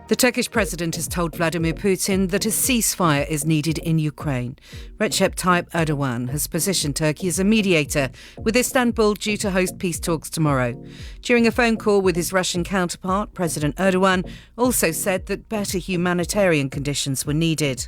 The Turkish president has told Vladimir Putin that a ceasefire is needed in Ukraine. Recep Tayyip Erdogan has positioned Turkey as a mediator, with Istanbul due to host peace talks tomorrow. During a phone call with his Russian counterpart, President Erdogan also said that better humanitarian conditions were needed.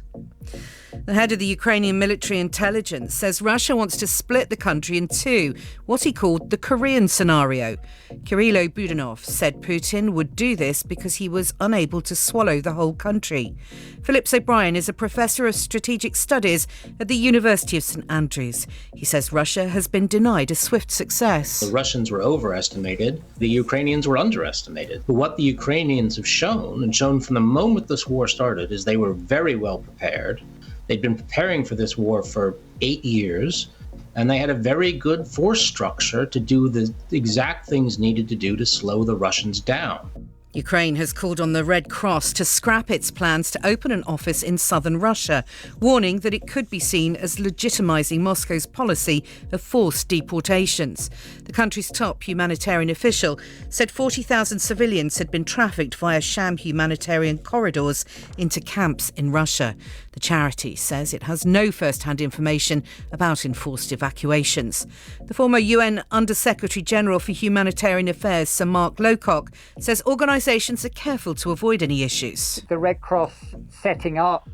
The head of the Ukrainian military intelligence says Russia wants to split the country in two, what he called the Korean scenario. Kirilo Budanov said Putin would do this because he was unable to swallow the whole country. Phillips O'Brien is a professor of strategic studies at the University of St Andrews. He says Russia has been denied a swift success. The Russians were overestimated, the Ukrainians were underestimated. But what the Ukrainians have shown, and shown from the moment this war started, is they were very well prepared. They'd been preparing for this war for 8 years, and they had a very good force structure to do the exact things needed to do to slow the Russians down. Ukraine has called on the Red Cross to scrap its plans to open an office in southern Russia, warning that it could be seen as legitimising Moscow's policy of forced deportations. The country's top humanitarian official said 40,000 civilians had been trafficked via sham humanitarian corridors into camps in Russia. The charity says it has no first-hand information about enforced evacuations. The former UN Under-Secretary-General for Humanitarian Affairs, Sir Mark Lowcock, says organisations are careful to avoid any issues. The Red Cross setting up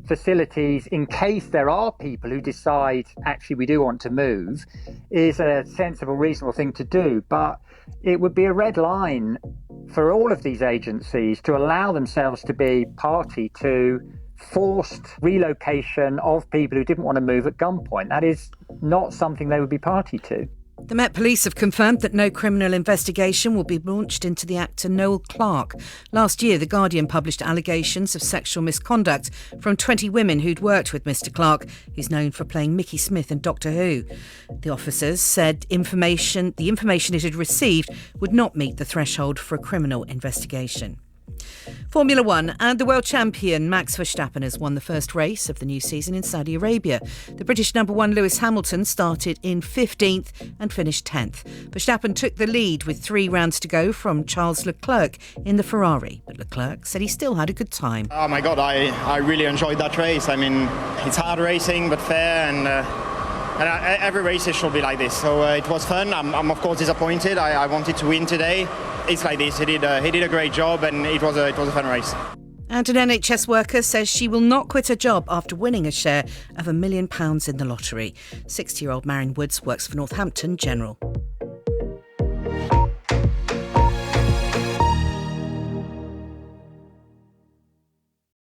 facilities in case there are people who decide, actually, we do want to move, is a sensible, reasonable thing to do. But it would be a red line for all of these agencies to allow themselves to be party to forced relocation of people who didn't want to move at gunpoint. That is not something they would be party to. The Met Police have confirmed that no criminal investigation will be launched into the actor Noel Clarke. Last year, The Guardian published allegations of sexual misconduct from 20 women who'd worked with Mr Clarke, who's known for playing Mickey Smith in Doctor Who. The officers said the information it had received would not meet the threshold for a criminal investigation. Formula One, and the world champion Max Verstappen has won the first race of the new season in Saudi Arabia. The British number one Lewis Hamilton started in 15th and finished 10th. Verstappen took the lead with 3 rounds to go from Charles Leclerc in the Ferrari, but Leclerc said he still had a good time. Oh my God, I really enjoyed that race. I mean, it's hard racing but fair, and every race should be like this. So it was fun. I'm of course disappointed. I wanted to win today. It's like this. He did a great job, and it was a fun race. And an NHS worker says she will not quit her job after winning a share of £1 million in the lottery. 60-year-old Marion Woods works for Northampton General.